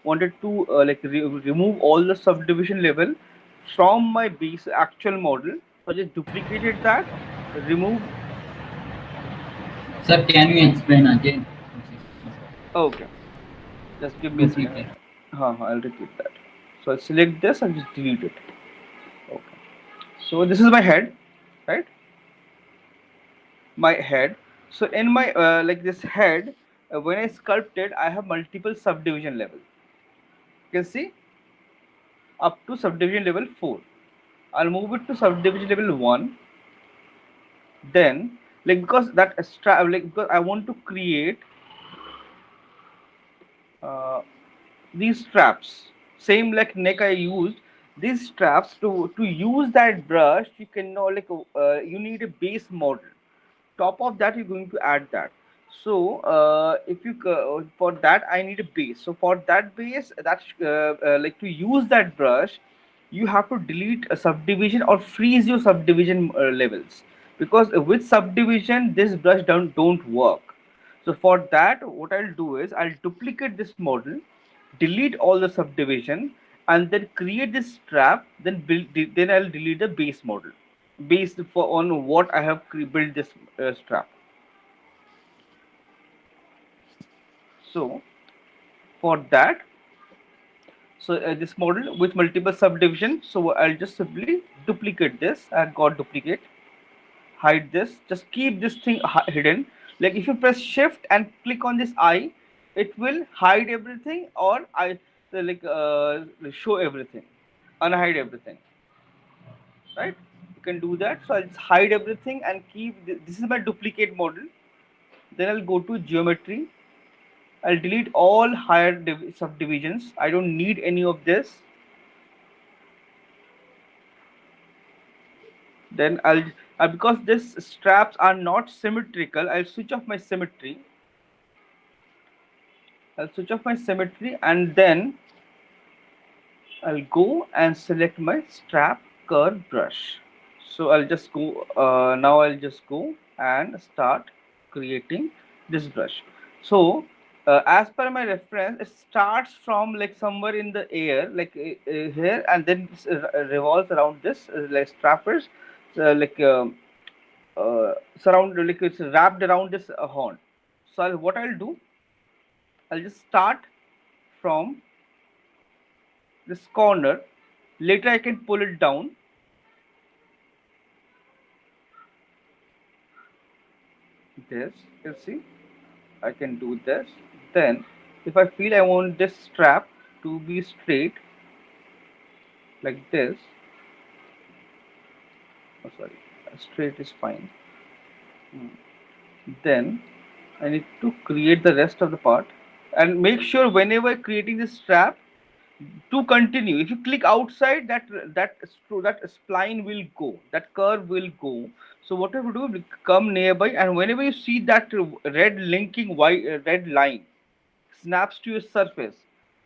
wanted to remove all the subdivision level from my base actual model. So I just duplicated that, removed. Sir, can you explain again? Okay, just give me a second. Duplicate. I'll repeat that. So I'll select this and just delete it. Okay. So this is my head, right? My head. So in my this head, when I sculpt it, I have multiple subdivision level. You can see up to subdivision level 4. I'll move it to subdivision level 1. Then, because because I want to create uh, these straps, same like neck I used. These straps, to use that brush, you can know you need a base model. Top of that, you're going to add that. So if you for that, I need a base. So for that base, to use that brush, you have to delete a subdivision or freeze your subdivision levels, because with subdivision this brush don't work. So for that, what I'll do is I'll duplicate this model, delete all the subdivision, and then create this strap. Then I'll delete the base model based on what I have built this strap. So for that, this model with multiple subdivision. So I'll just simply duplicate this. I got duplicate. Hide this. Just keep this thing hidden. Like if you press Shift and click on this eye, it will hide everything, or show everything, unhide everything. Right? You can do that. So I'll just hide everything and keep. This is my duplicate model. Then I'll go to geometry. I'll delete all higher subdivisions. I don't need any of this. Then because these straps are not symmetrical, I'll switch off my symmetry. And then I'll go and select my strap curve brush. So I'll just go now. I'll just go and start creating this brush. So as per my reference, it starts from like somewhere in the air, here, and then revolves around this like strappers, uh, like um, surround like it's wrapped around this horn. So what I'll do, I'll just start from this corner. Later I can pull it down. This, you see, I can do this. Then if I feel I want this strap to be straight like this, oh sorry, straight is fine. Then I need to create the rest of the part, and make sure whenever creating this strap to continue, if you click outside, that spline will go, that curve will go. So what I will do, will come nearby, and whenever you see that red linking white red line snaps to your surface,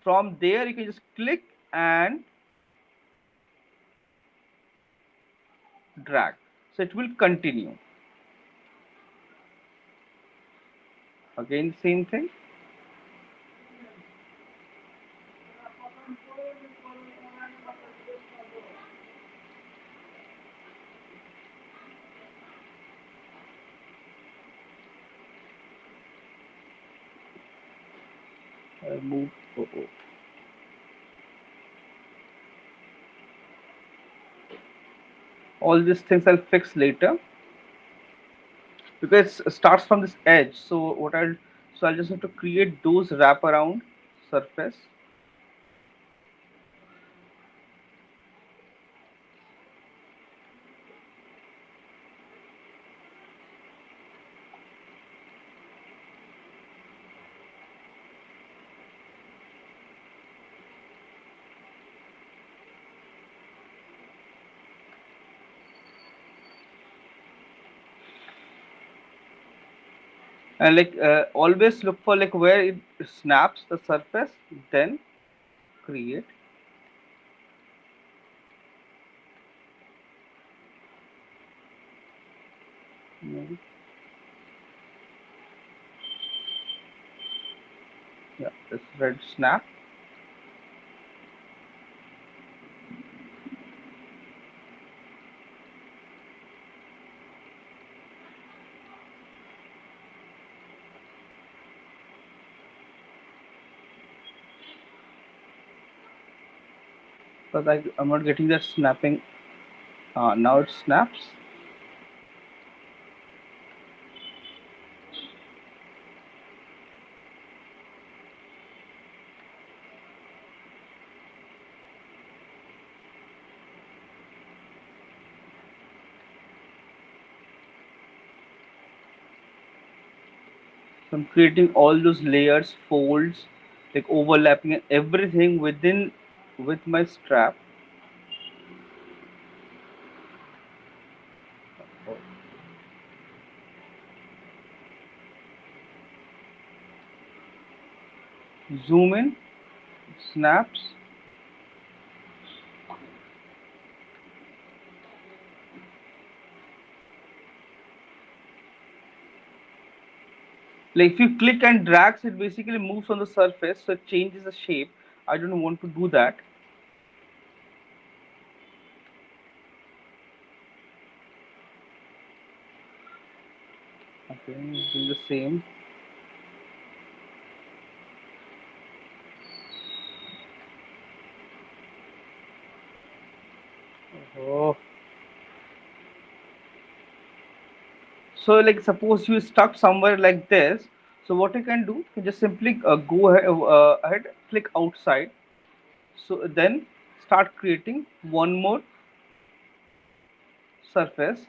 from there you can just click and drag, so it will continue. Again, same thing. I'll move. Oh. All these things I'll fix later, because it starts from this edge. So I'll just have to create those wraparound surface. And always look for like where it snaps the surface, then create. Yeah, this red snap. But I'm not getting that snapping. Now it snaps. So I'm creating all those layers, folds, like overlapping everything within with my strap. Zoom in, snaps. Like if you click and drags, it basically moves on the surface, so it changes the shape. I don't want to do that. Okay, do the same. Oh. So like suppose you stuck somewhere like this. So what you can do, you can just simply go ahead, click outside. So then start creating one more surface,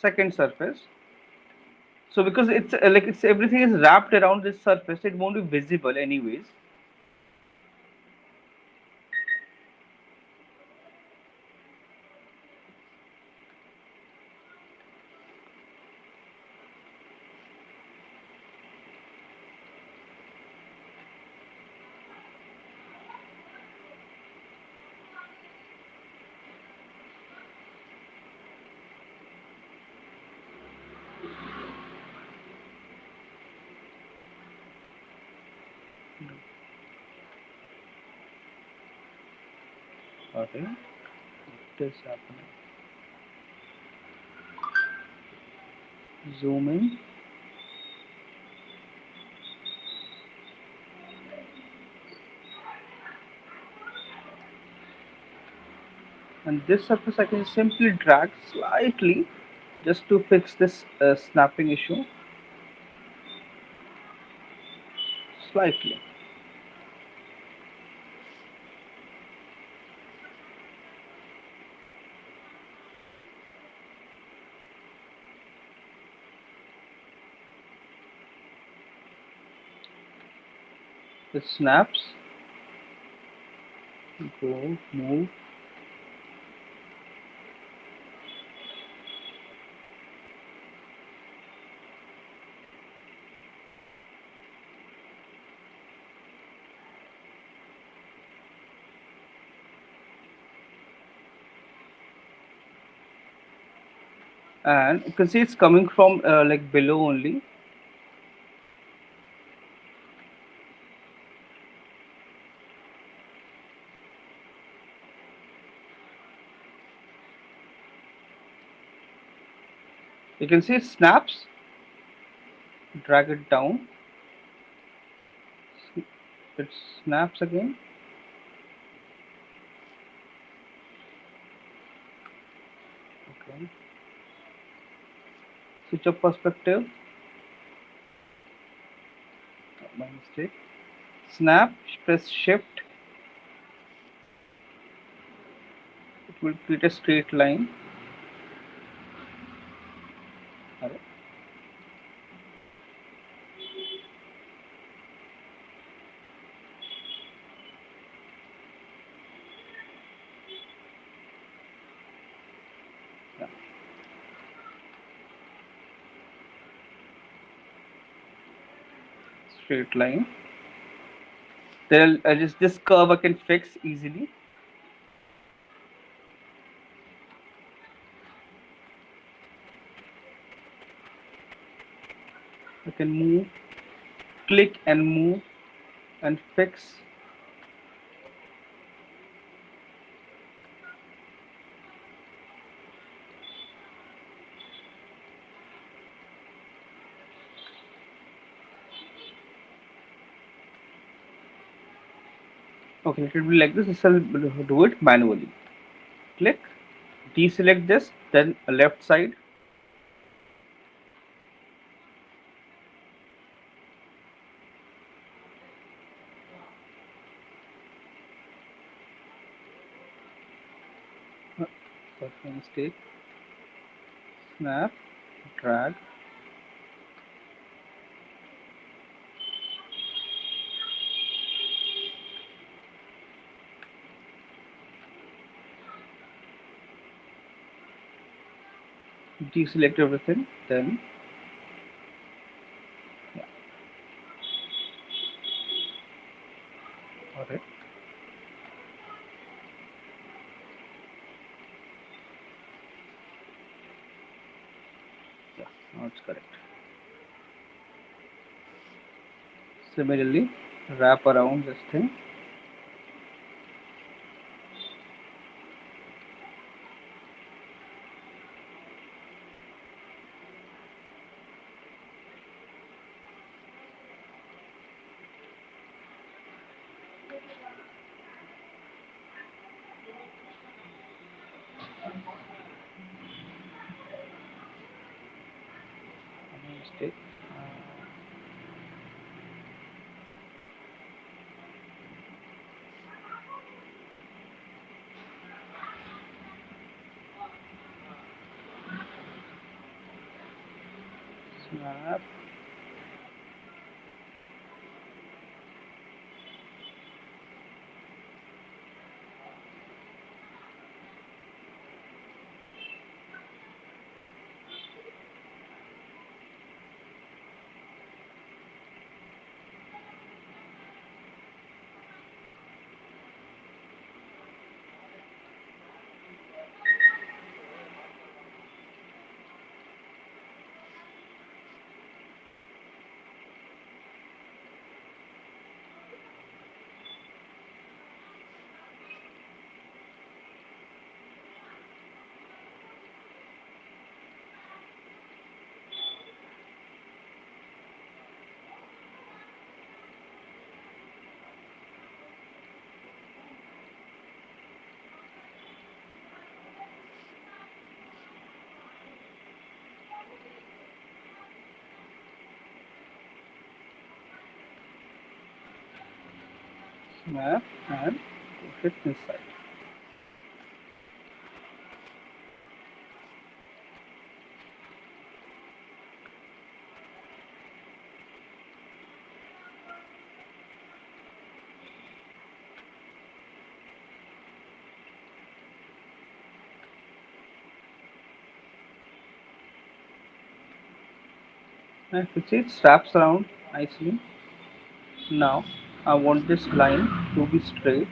second surface. So because it's like it's everything is wrapped around this surface, it won't be visible anyways. Okay, what is happening? Zoom in. And this surface I can simply drag slightly just to fix this snapping issue. Slightly. It snaps. Go, move. And you can see it's coming from like below only. You can see it snaps. Drag it down. It snaps again. Okay. Switch of perspective. My mistake. Snap. Press shift. It will create a straight line. Alright. Yeah. Straight line. Then just this curve I can fix easily. I can move, click and move. and fix. Okay, it will be like this. This will do it manually. Click, deselect this, then left side. Sorry, mistake. Snap, drag. Deselect everything, then yeah, alright, yeah, now it's correct. Similarly, wrap around this thing. Mistake. Snap. Snap and push it inside. And you see it straps around nicely. Now I want this line to be straight.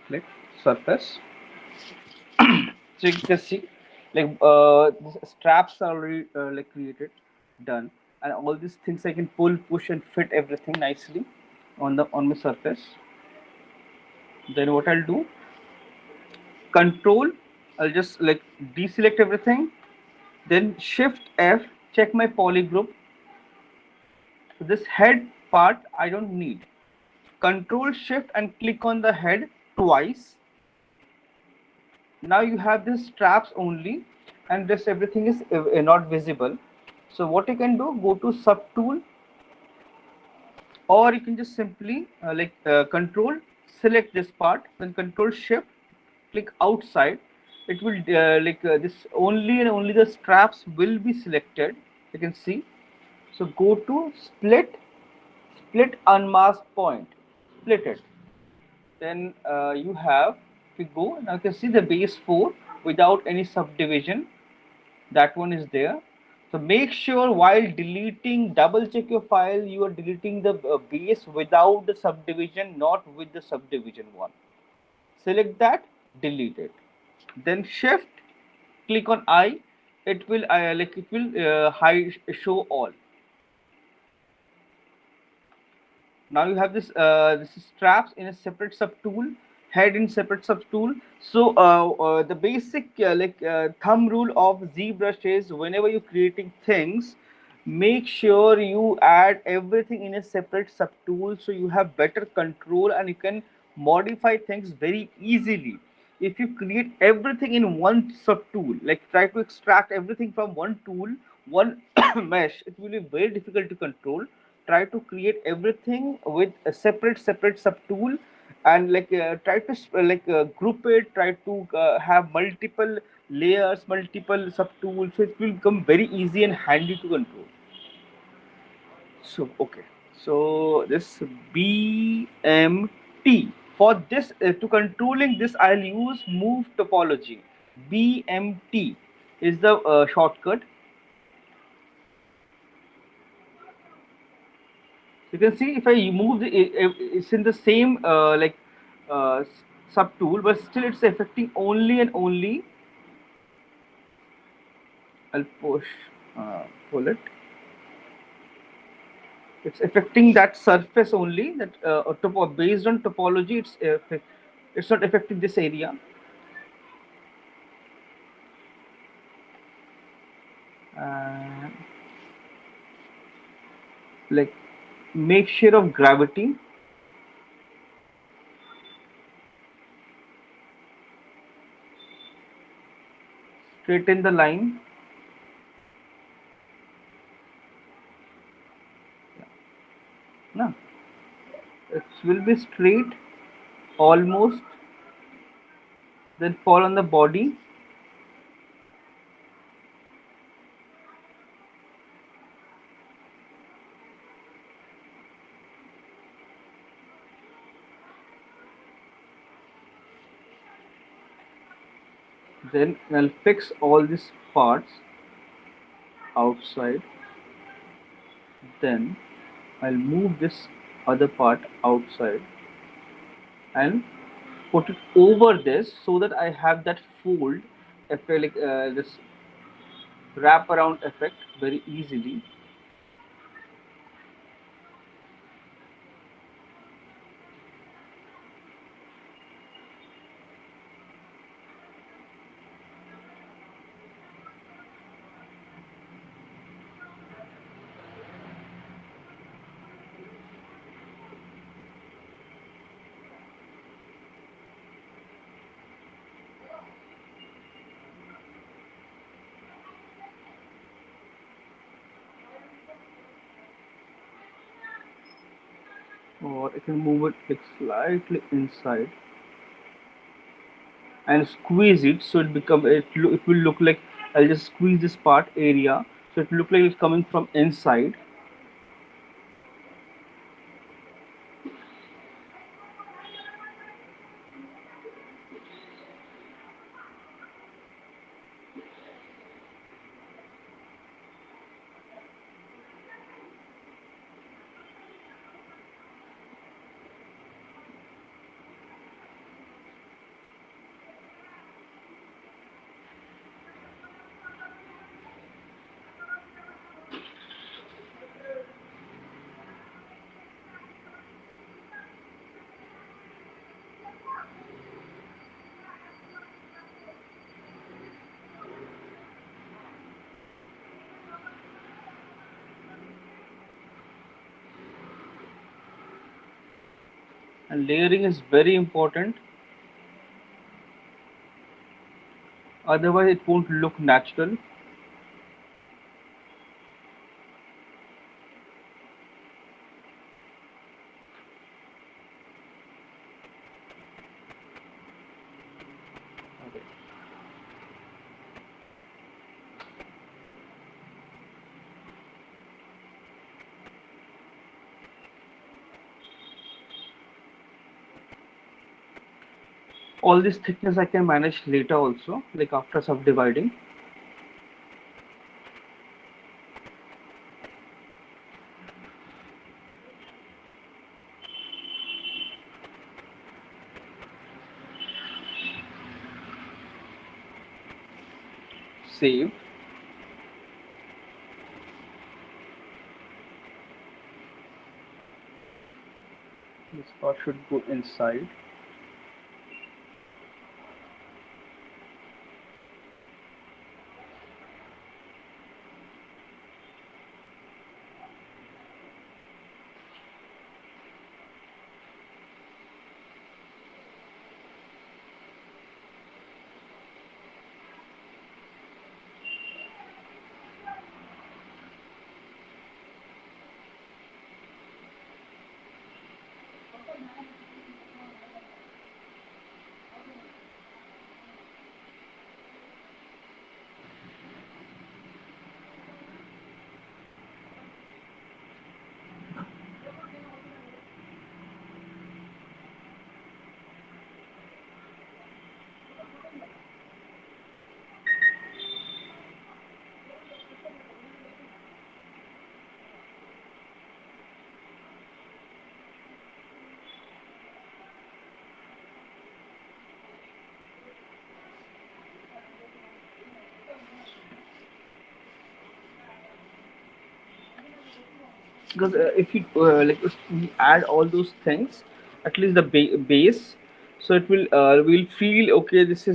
Click surface. So you can see like the straps are already like created, done, and all these things I can pull, push, and fit everything nicely on my surface. Then what I'll do, control, I'll just like deselect everything, then shift F, check my poly group. So this head part I don't need. Control shift and click on the head twice. Now you have these straps only, and this everything is not visible. So what you can do, go to subtool, or you can just simply control select this part, then control shift click outside. It will this only and only the straps will be selected, you can see. So go to split unmasked point, split it. Then you have, if you go now, you can see the base 4, without any subdivision. That one is there. So make sure while deleting, double check your file, you are deleting the base without the subdivision, not with the subdivision one. Select that, delete it. Then shift, click on I. It will hide, show all. Now you have this is straps in a separate subtool, head in separate subtool. So the basic thumb rule of ZBrush is whenever you're creating things, make sure you add everything in a separate subtool so you have better control and you can modify things very easily. If you create everything in one subtool, like try to extract everything from one tool, one mesh, it will be very difficult to control. Try to create everything with a separate subtool, and try to group it, try to have multiple layers, multiple subtools, so it will become very easy and handy to control. So okay, so this BMT, for this to controlling this I'll use move topology. BMT is the shortcut. You can see if I move it's in the same uh, subtool, but still it's affecting only and only. I'll pull it. It's affecting that surface only. That based on topology, it's not affecting this area. And like mixture of gravity, straighten the line. No, it will be straight almost. Then fall on the body. Then I'll fix all these parts outside. Then I'll move this other part outside and put it over this so that I have that fold effect, this wrap around effect very easily. Or I can move it like slightly inside and squeeze it so it will look like I'll just squeeze this part area so it will look like it's coming from inside. And layering is very important, otherwise it won't look natural. Okay. All this thickness I can manage later also, like after subdividing. Save. This part should go inside. Because if you like if we add all those things, at least the base, so it will feel okay, this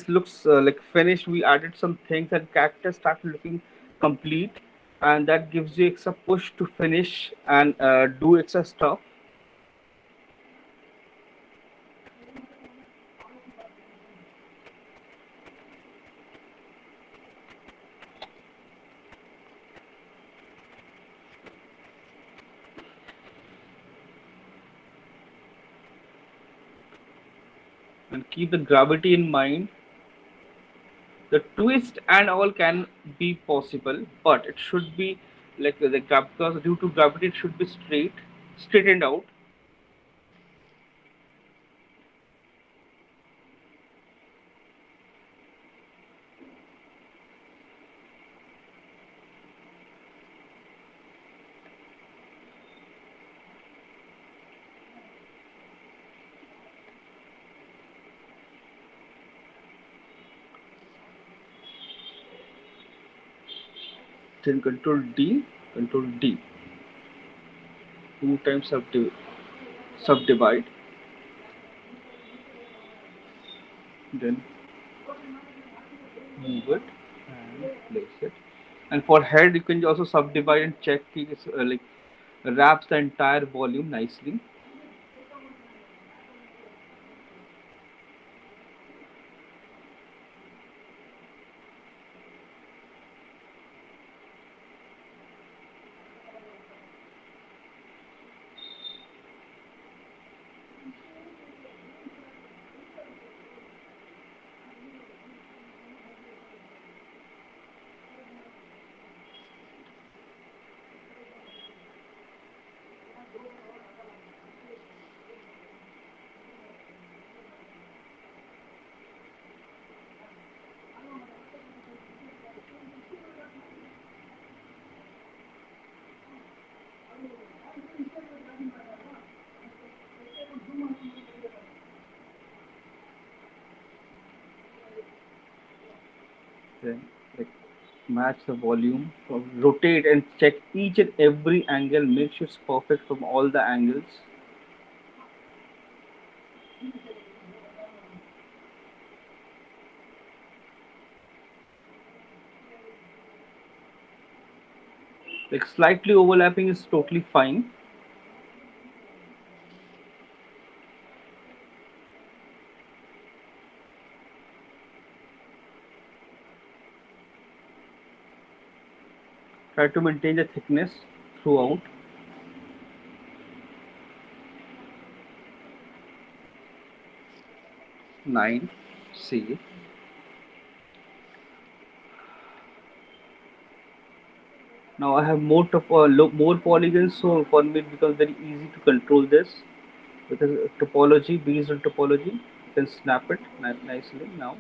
looks like finished. We added some things and characters start looking complete, and that gives you extra push to finish and do extra stuff. And keep the gravity in mind. The twist and all can be possible, but it should be like because due to gravity it should be straightened out. Then Control D, two times subdivide, then move it and place it. And for head, you can also subdivide and check it's like wraps the entire volume nicely. Then like match the volume, rotate and check each and every angle. Make sure it's perfect from all the angles. Like slightly overlapping is totally fine. Try to maintain the thickness throughout. 9. See. Now I have more polygons, so for me it becomes very easy to control this because topology based on topology. Then snap it nicely now.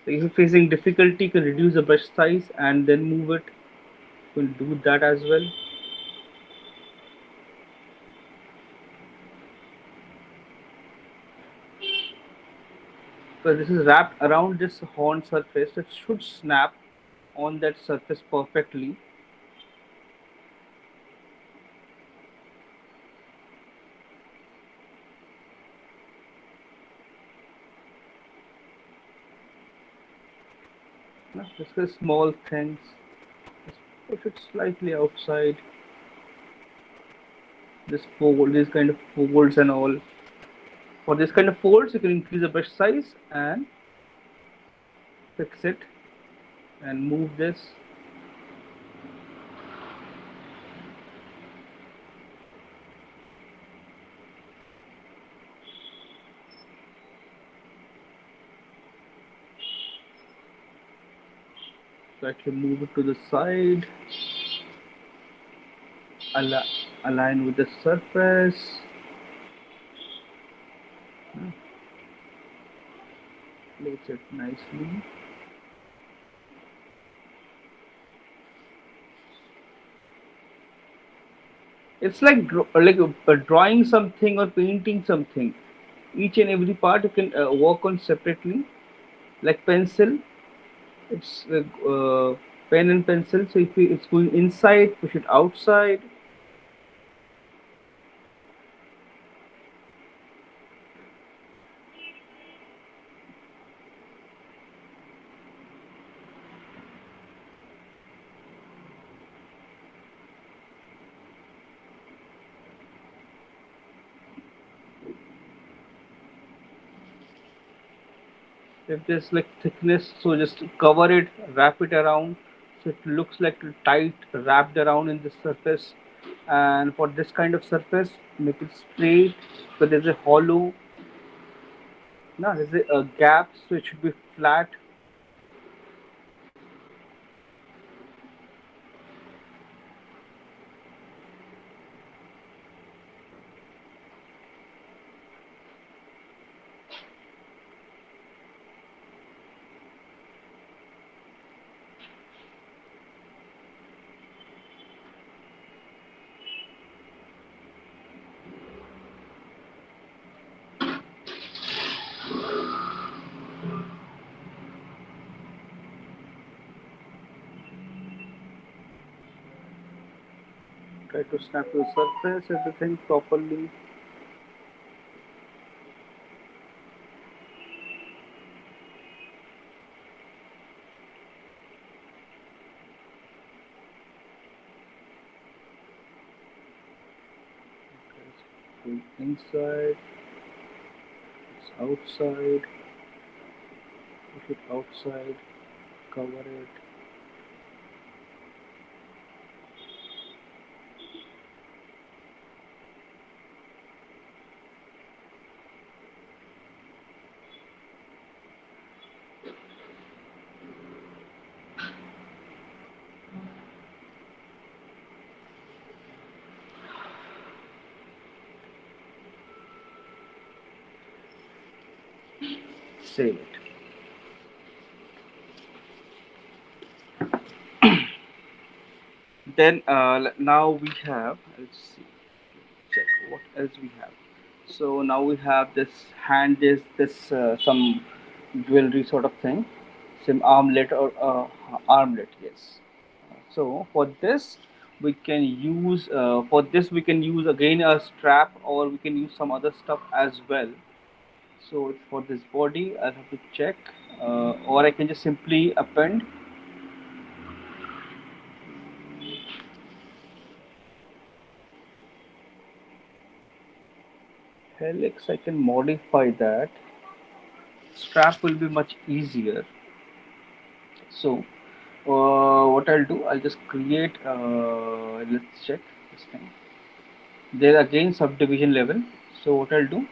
So if you're facing difficulty, you can reduce the brush size and then move it. You can do that as well. So this is wrapped around this horn surface. It should snap on that surface perfectly. No, this is small things. Just push it slightly outside. This fold, this kind of folds and all. For this kind of folds, you can increase the brush size and fix it and move this. So actually move it to the side, align with the surface. Place it nicely. It's like drawing something or painting something. Each and every part you can work on separately. Like pencil, it's pen and pencil. So if it's going inside, push it outside. If there's like thickness, so just cover it, wrap it around, so it looks like tight wrapped around in the surface. And for this kind of surface, make it straight. So there's a hollow, no, there's a gap, so it should be flat. Try to snap to the surface, everything properly. Going inside, it's outside, push it outside, cover it. Save it. Then now we have, let's see, check what else we have. So now we have this hand, is this some jewelry sort of thing, some armlet or armlet, yes. So for this we can use again a strap, or we can use some other stuff as well. So for this body, I have to check, or I can just simply append. Helix, I can modify that. Strap will be much easier. So what I'll do, I'll just create, let's check this thing. There again subdivision level. So what I'll do,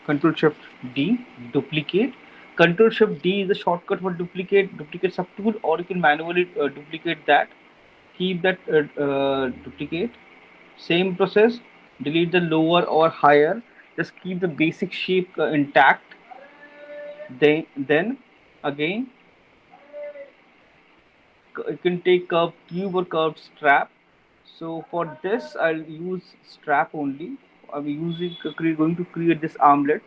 Control Shift D, duplicate. Control Shift D is the shortcut for duplicate subtool, or you can manually duplicate that. Keep that duplicate. Same process. Delete the lower or higher. Just keep the basic shape intact. Then again, you can take curved cube or curved strap. So for this, I'll use strap only. I'm using going to create this armlet.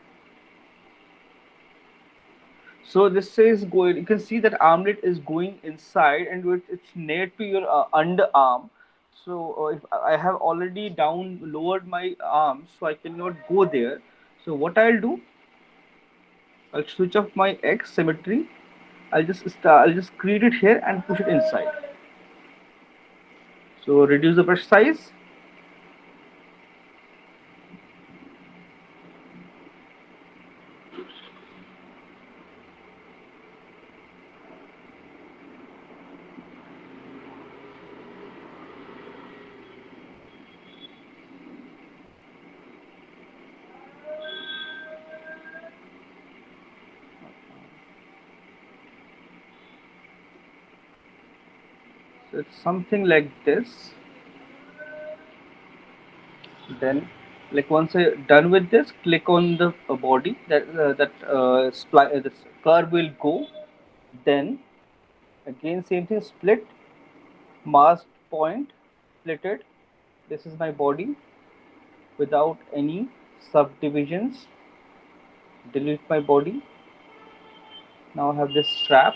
So this is going. You can see that armlet is going inside, and it's near to your underarm. So if I have already down lowered my arm, so I cannot go there. So what I'll do, I'll switch off my X symmetry. I'll just create it here and push it inside. So reduce the brush size. So it's something like this. Then, like once I done with this, click on the body this curve will go. Then again same thing, split, masked point, split it. This is my body without any subdivisions. Delete my body. Now I have this strap.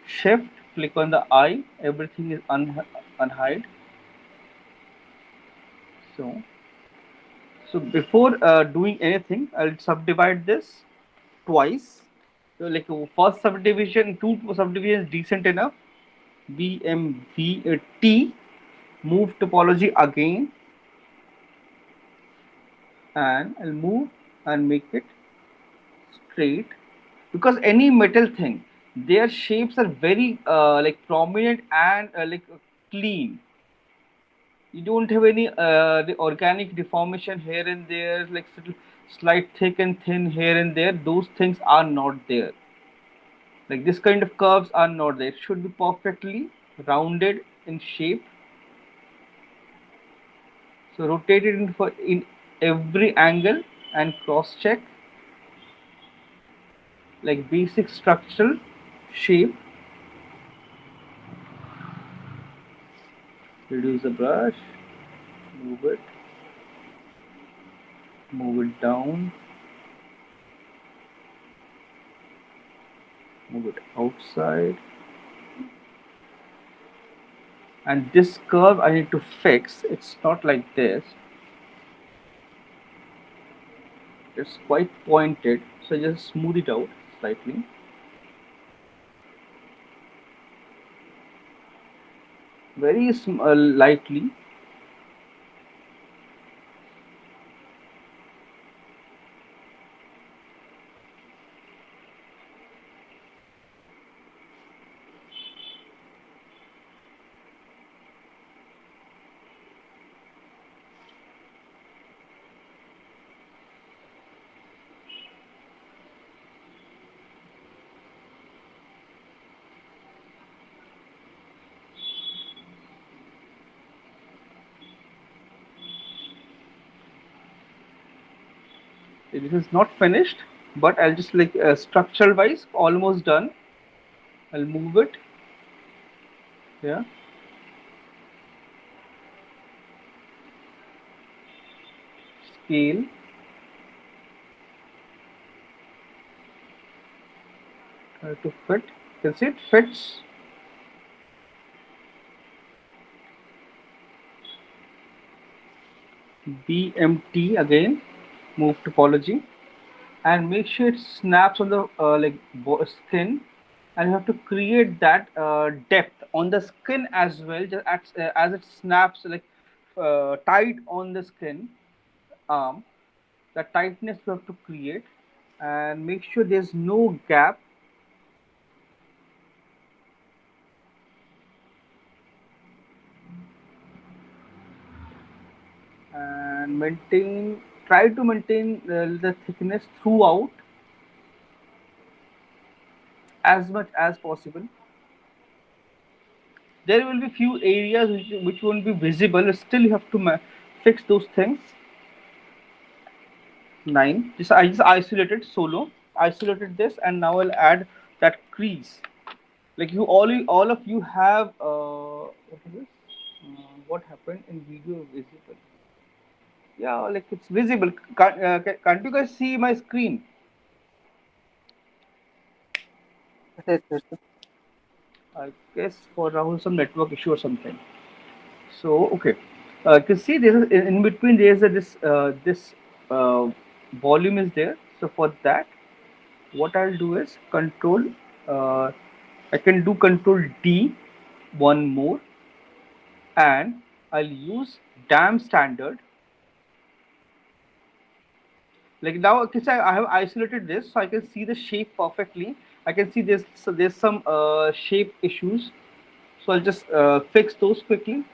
Shift, click on the eye. Everything is unhide. So before doing anything, I'll subdivide this twice. So like first subdivision, two subdivisions decent enough. BMVT, move topology again, and I'll move and make it straight, because any metal thing, their shapes are very like prominent and clean. You don't have any the organic deformation here and there, like slight thick and thin here and there. Those things are not there. Like this kind of curves are not there. It should be perfectly rounded in shape. So rotate it in every angle and cross check, like basic structural shape. Reduce the brush, move it, move it down, move it outside. And this curve I need to fix. It's not like this. It's quite pointed. So just smooth it out slightly. Very lightly. This is not finished, but I'll just like structural wise almost done. I'll move it. Yeah. Scale. Try to fit. You can see it fits. BMT again. Move topology. And make sure it snaps on the skin, and you have to create that depth on the skin as well, just as it snaps like tight on the skin arm. The tightness you have to create, and make sure there's no gap. and try to maintain the thickness throughout as much as possible. There will be few areas which won't be visible, still you have to fix those things. 9, just I just isolated solo, isolated this, and now I'll add that crease. Like you all of you have what is this? What happened in video visible? Yeah, like it's visible. Can't you guys see my screen? Yes, yes, yes. I guess for Rahul some network issue or something. So okay, you can see there is in between there is a this uh, volume is there. So for that, what I'll do is control. Uh, I can do control D, one more, and I'll use damn standard. Like now, okay, so I have isolated this, so I can see the shape perfectly. I can see there's some shape issues, so I'll just fix those quickly.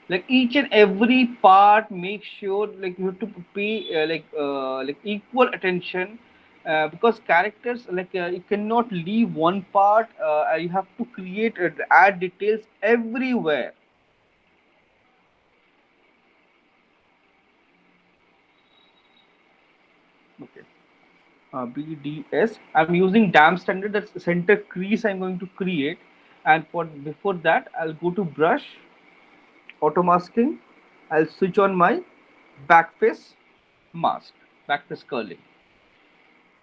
Like each and every part, make sure like you have to pay like equal attention, because characters you cannot leave one part. You have to create add details everywhere. Okay. BDS. I'm using dam standard. That's the center crease I'm going to create. And for before that, I'll go to brush, auto masking. I'll switch on my backface mask, backface curling.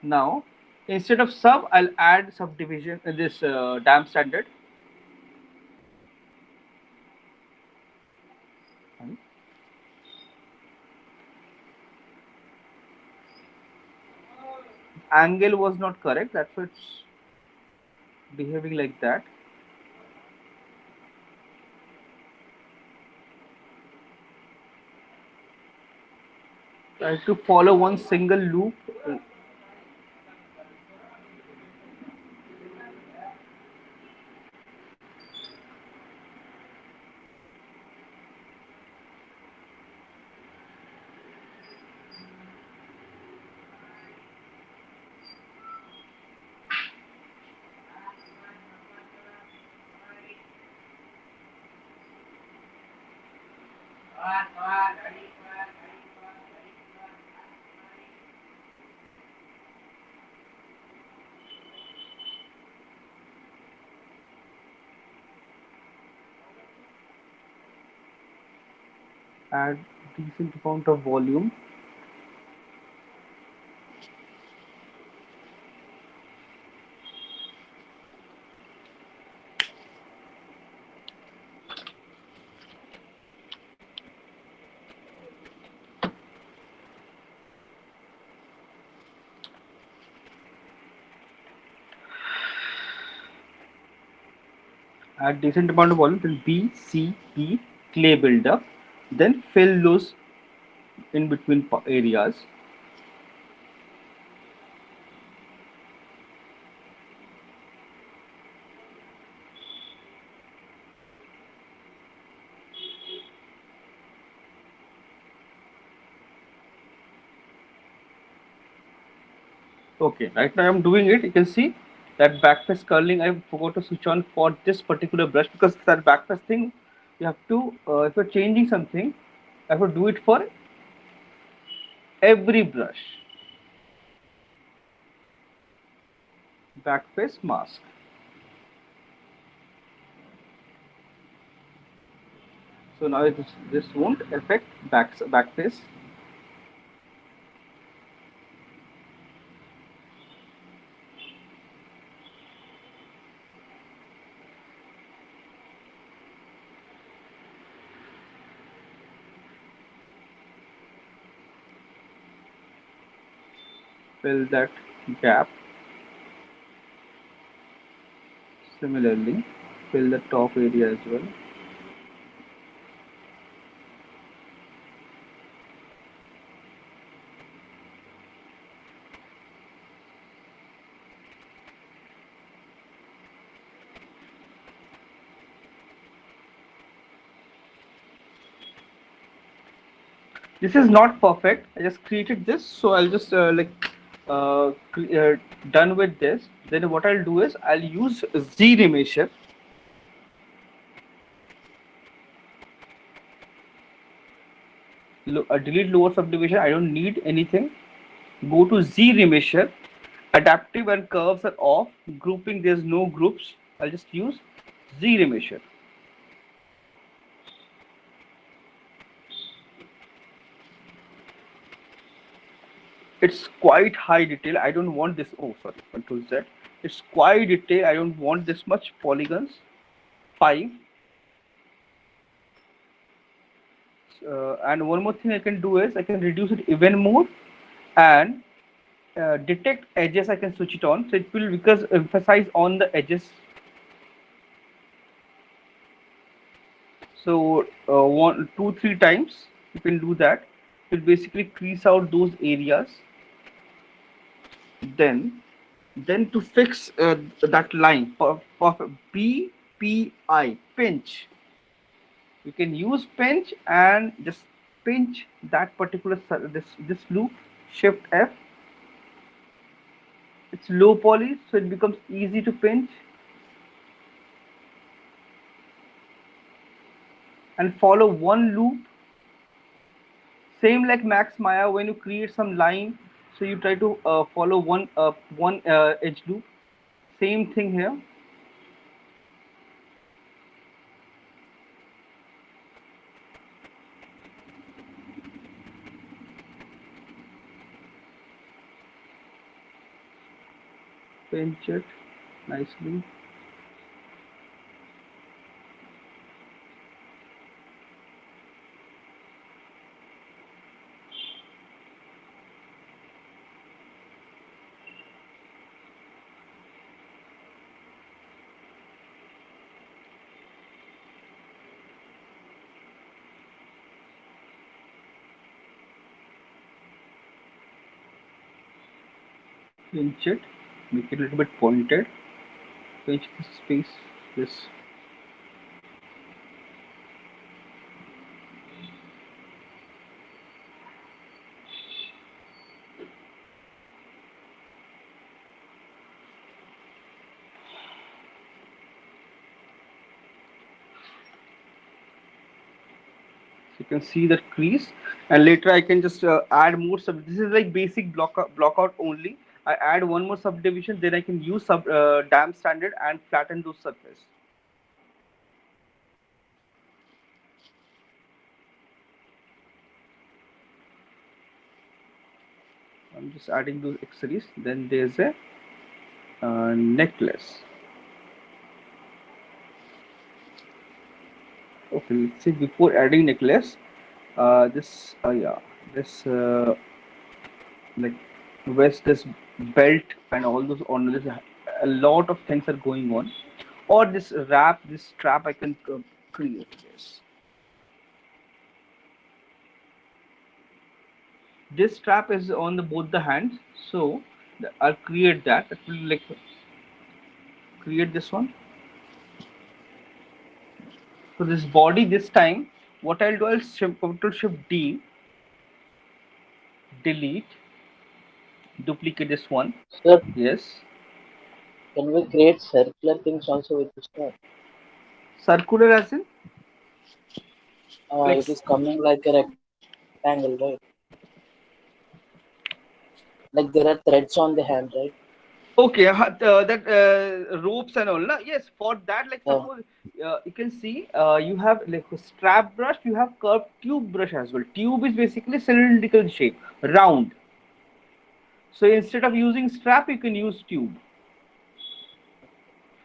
Now, instead of sub, I'll add subdivision in this dam standard. Angle was not correct. That's why it's behaving like that. Try to follow one single loop. Add decent amount of volume. Add decent amount of volume. Then B, C, B, clay buildup. Then fill those in between areas. Okay, right now I'm doing it. You can see that backface curling I forgot to switch on for this particular brush, because that backface thing you have to if you're changing something, I have to do it for every brush. Backface mask. So now this won't affect backface. Fill that gap. Similarly, fill the top area as well. This is not perfect. I just created this, so I'll just done with this. Then what I'll do is I'll use Z remesher. Delete lower subdivision. I don't need anything. Go to Z remesher. Adaptive and curves are off. Grouping, there's no groups. I'll just use Z remesher. It's quite high detail. I don't want this. Oh, sorry, Control Z. It's quite detail. I don't want this much polygons. 5. And one more thing I can do is I can reduce it even more, and detect edges. I can switch it on, so it will because emphasize on the edges. So one, two, three times you can do that. It will basically crease out those areas. Then, then to fix that line for BPI pinch, you can use pinch and just pinch that particular this loop. Shift F. It's low poly, so it becomes easy to pinch and follow one loop. Same like Max Maya, when you create some line, so you try to follow one edge loop. Same thing here. Pinch it nicely. Pinch it. Make it a little bit pointed. Pinch the space. This. So you can see that crease, and later I can just add more sub. This is like basic block out only. I add one more subdivision, then I can use dam standard and flatten those surface. I'm just adding those accessories. Then there's a necklace. Okay, let's see. Before adding necklace, this yeah, this like vest, this belt, and all those ornaments. A lot of things are going on. Or this wrap, this strap, I can create this. This strap is on the both the hands, so I'll create that. It will like create this one. So this body this time, what I'll do, I'll shift Control Shift D, delete, duplicate this one. Sir, Yes, can we create circular things also with this tab? circular as in like It is coming like a rectangle, right? Like there are threads on the hand, right? okay, that ropes and all. Na? Yes, for that, like Yeah. suppose you can see you have like a strap brush, you have curved tube brush as well. Tube is basically cylindrical shape, round. So instead of using strap, you can use tube.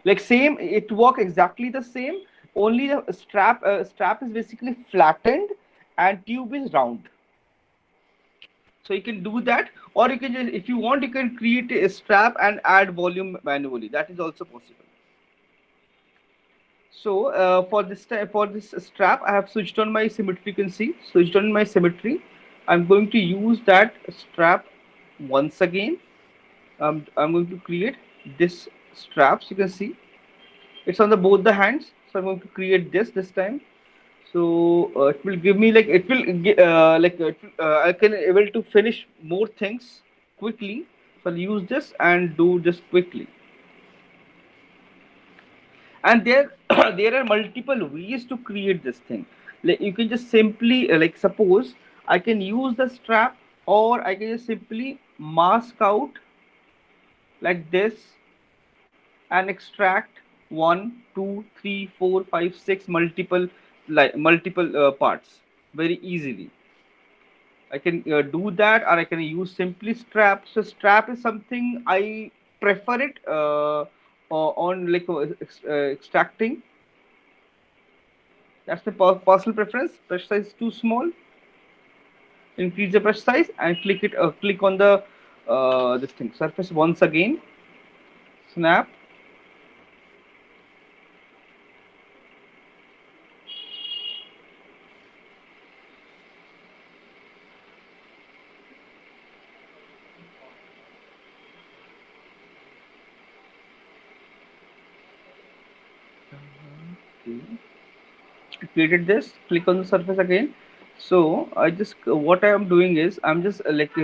Like same, it work exactly the same. Only the strap is basically flattened, and tube is round. So you can do that, or you can just, if you want, you can create a strap and add volume manually. That is also possible. So for this strap, I have switched on my symmetry. You can see switched on my symmetry. I'm going to use that strap once again. I'm going to create this straps. You can see it's on the both the hands. So I'm going to create this time. So it will give me like it will I can able to finish more things quickly. So I'll use this and do this quickly. And there there are multiple ways to create this thing. Like you can just simply like suppose I can use the strap, or I can just simply mask out like this and extract one, two, three, four, five, six multiple like multiple parts very easily. I can do that, or I can use simply strap. So strap is something I prefer it on like extracting. That's the personal preference. Brush size is too small. Increase the brush size and click it. Click on the this thing surface once again. Snap. Okay. Created this. Click on the surface again. So I just what I am doing is I'm just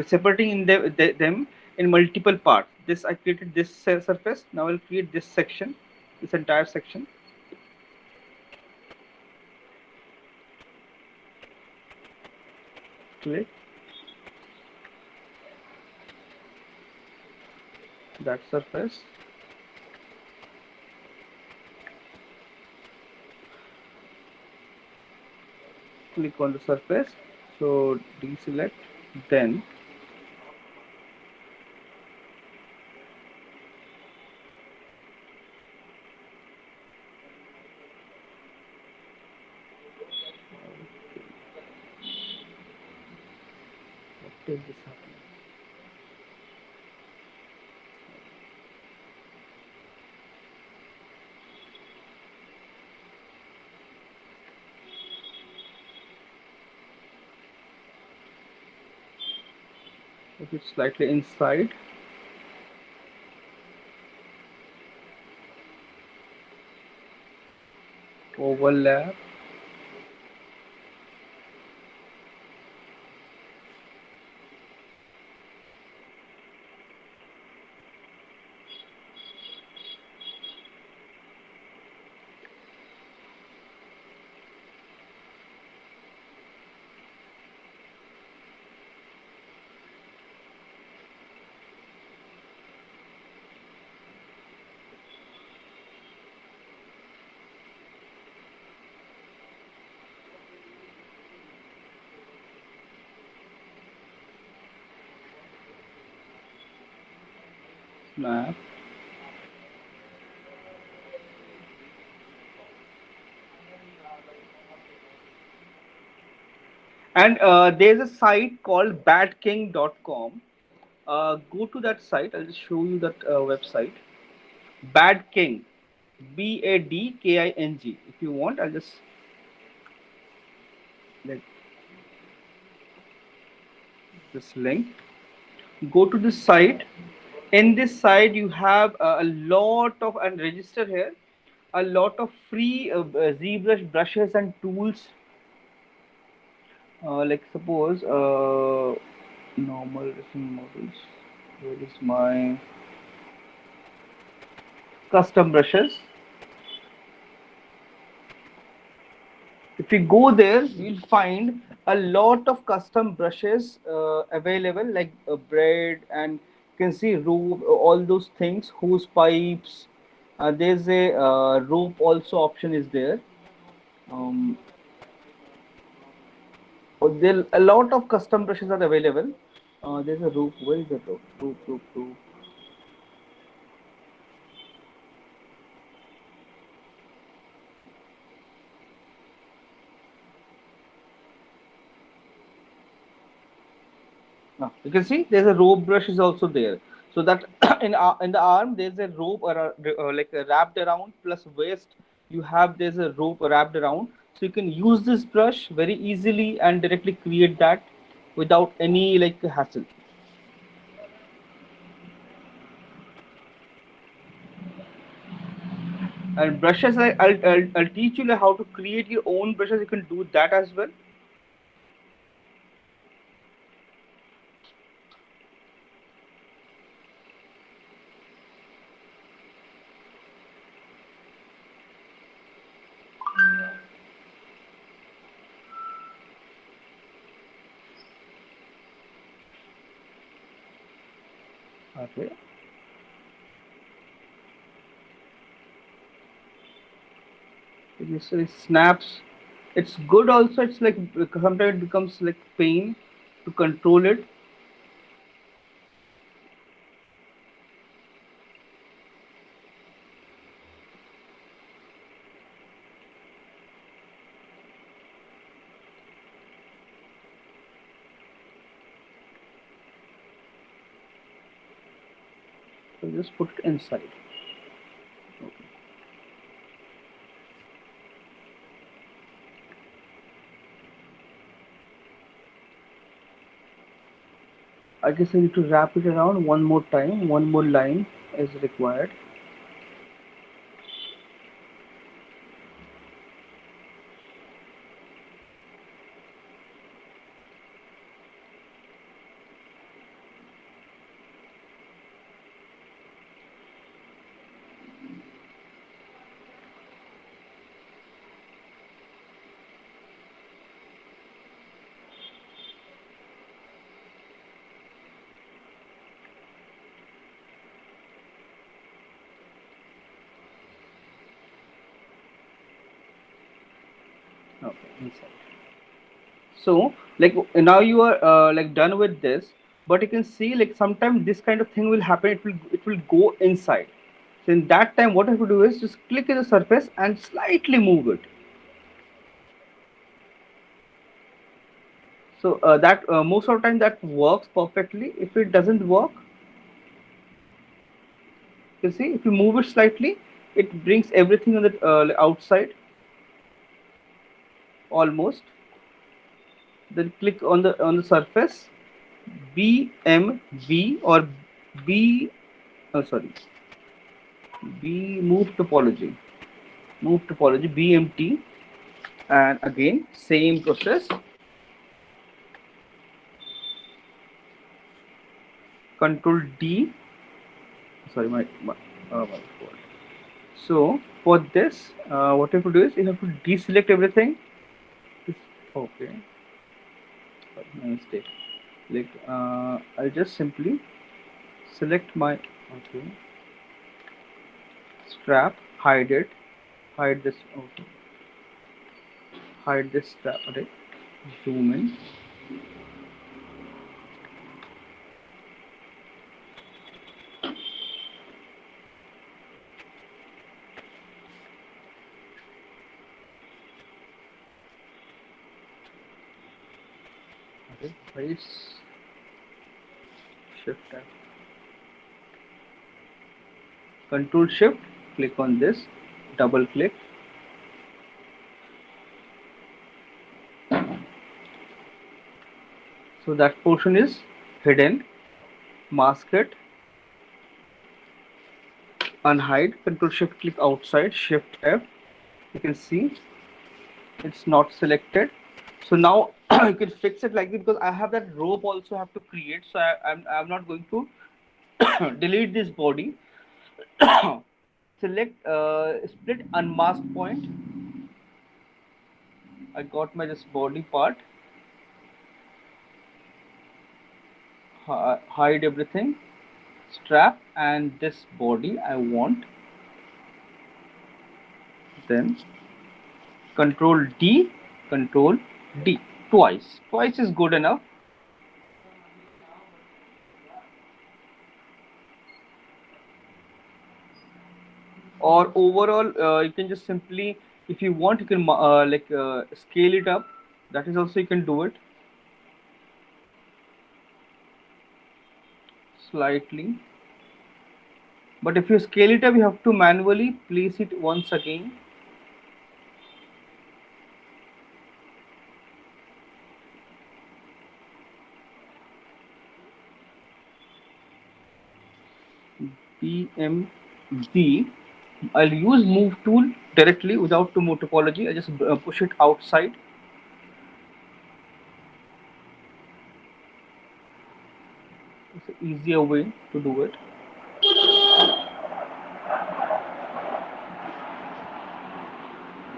separating in them in multiple parts. This I created this surface. Now I'll create this section, this entire section. Click that surface. Click on the surface. So deselect. Then what is this happening? If it's slightly inside, overlap. Snap. And there's a site called badking.com. Go to that site. I'll just show you that website. Bad King, Badking. If you want, I'll just let this link. Go to this site. In this site, you have a lot of and register here a lot of free ZBrush brushes and tools. Like suppose normal resin models. Where is my custom brushes? If you go there, you'll find a lot of custom brushes available, like bread and you can see rope, all those things, hose pipes. There's a rope also option is there. Um, there a lot of custom brushes are available. There's a rope. Where is the rope? Rope. You can see there's a rope brush is also there. So that in the arm there's a rope wrapped around, plus waist you have there's a rope wrapped around. So you can use this brush very easily and directly create that without any like hassle. And brushes, I'll teach you like how to create your own brushes. You can do that as well. Okay. It snaps. It's good also. It's like sometimes it becomes like pain to control it. So just put it inside. Okay. I guess I need to wrap it around one more time. One more line is required. Okay, inside. So like now you are like done with this, but you can see like sometimes this kind of thing will happen. It will go inside. So in that time, what I have to do is just click in the surface and slightly move it. So that most of the time that works perfectly. If it doesn't work, you see, if you move it slightly, it brings everything on the outside almost. Then click on the surface, BMV or B. Oh, sorry, B move topology BMT, and again same process. Control D. Sorry, my fault. So for this, what you have to do is you have to deselect everything. Okay, sorry, my mistake. Like I'll just simply select my okay strap, hide it, hide this. Okay, hide this strap. Okay, zoom in. Okay, place shift tab. Control shift. Click on this. Double click. So that portion is hidden. Mask it. Unhide. Control shift. Click outside. Shift F. You can see it's not selected. So now you can fix it like this because I have that rope also have to create. So I'm not going to delete this body. Select split unmask point. I got my this body part. Hide everything. Strap and this body I want. Then Control D, Control D twice. Twice is good enough. Or overall, you can just simply, if you want, you can scale it up. That is also you can do it slightly. But if you scale it up, you have to manually place it once again. BMB. I'll use move tool directly without the move topology. I just push it outside. It's an easier way to do it.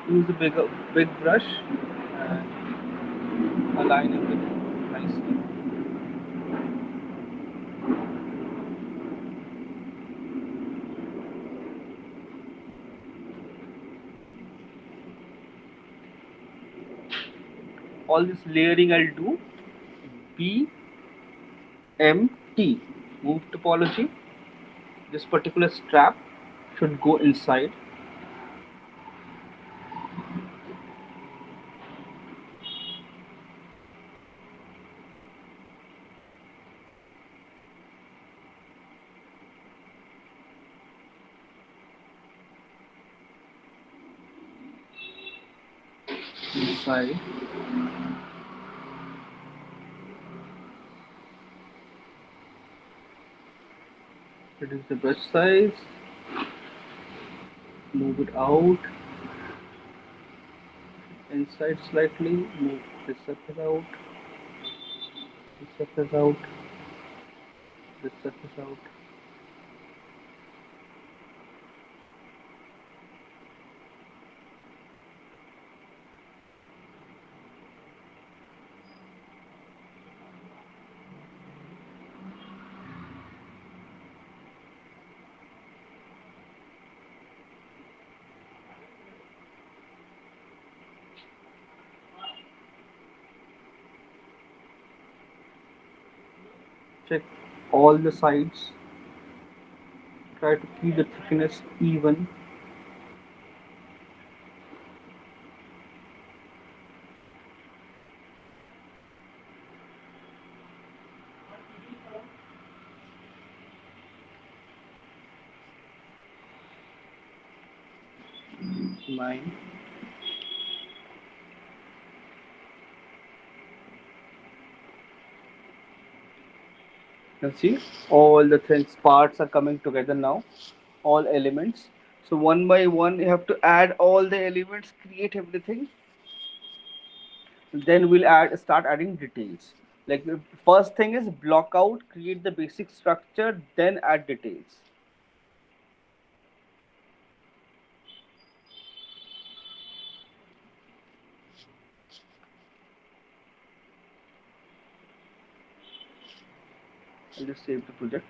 Use a big brush and align everything nicely. All this layering I'll do BMT, move topology. This particular strap should go inside. Inside. It is the brush size. Move it out. Inside slightly. Move this surface out. This surface out. This surface out. Check all the sides. Try to keep the thickness even. Line. You can see all the things parts are coming together now. All elements. So one by one, you have to add all the elements, create everything. Then we'll start adding details. Like the first thing is block out, create the basic structure, then add details. I'll just save the project.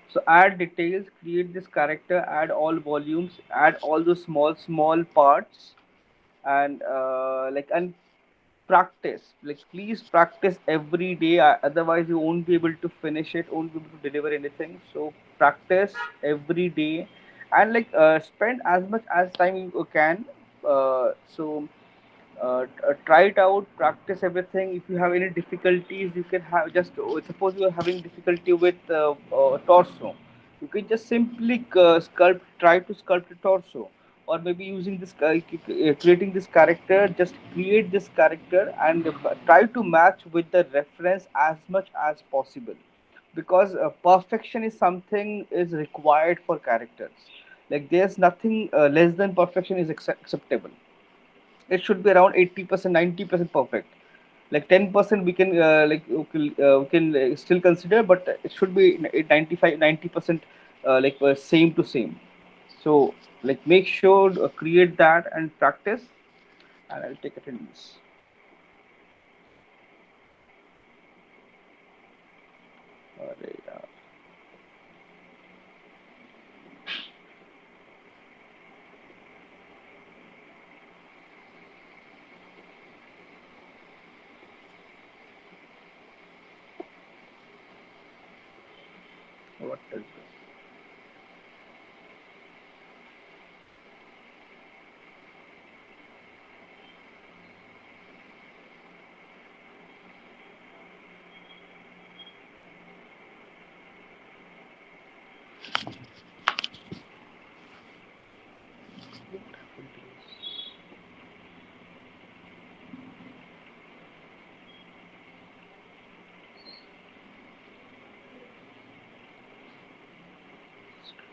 So add details, create this character, add all volumes, add all those small parts, and and practice. Like please practice every day. Otherwise, you won't be able to finish it. Won't be able to deliver anything. So practice every day, and spend as much as time you can. Try it out, practice everything. If you have any difficulties, you can have just suppose you are having difficulty with torso, you can just simply try to sculpt a torso, or maybe using this creating this character. Just create this character and try to match with the reference as much as possible, because perfection is something is required for characters. Like there's nothing less than perfection is acceptable. It should be around 80%, 90% perfect. Like 10% we can we can still consider, but it should be 95 90% same to same. So make sure create that and practice, and I'll take attendance. Alright, what is this? What happened to this?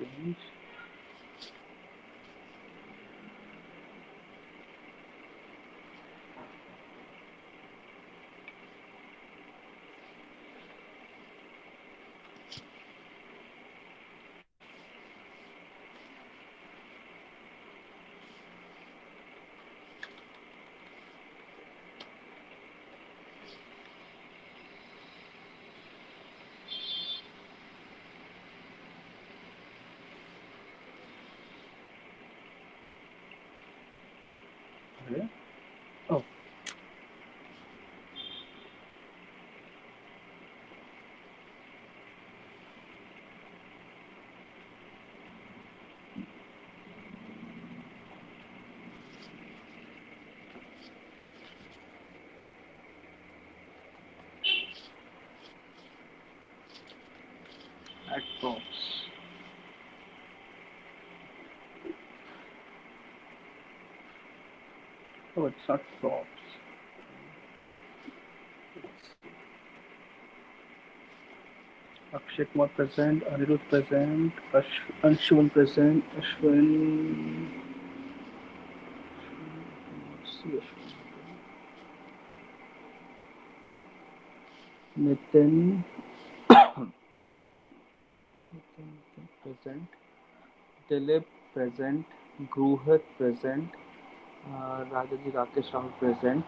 range. Okay. Oh, add props. Oh, it's not props. Akshay Kumar present, Anirudh present, Anshuman present, Ashwin. See Ashwin. Nitin, present, Dilip present, Gruhat present, Rajaji Rakesh Rahul present,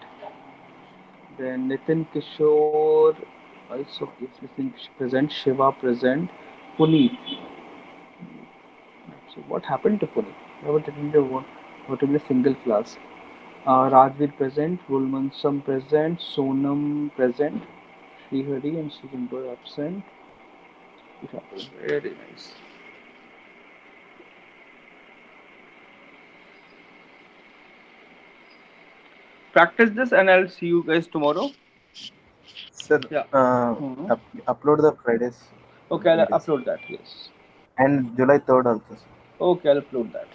then Nitin Kishore also is listening present, Shiva present, Puneet. So what happened to Puneet? Never attended a single class. Rajveer present, Gulmansam present, Sonam present, Srihari and Srijindo absent. Very nice. Practice this and I'll see you guys tomorrow. Sir, Yeah. Mhm. upload the Fridays Okay, I'll videos upload that. Yes. and July 3rd also, sir. Okay, I'll upload that.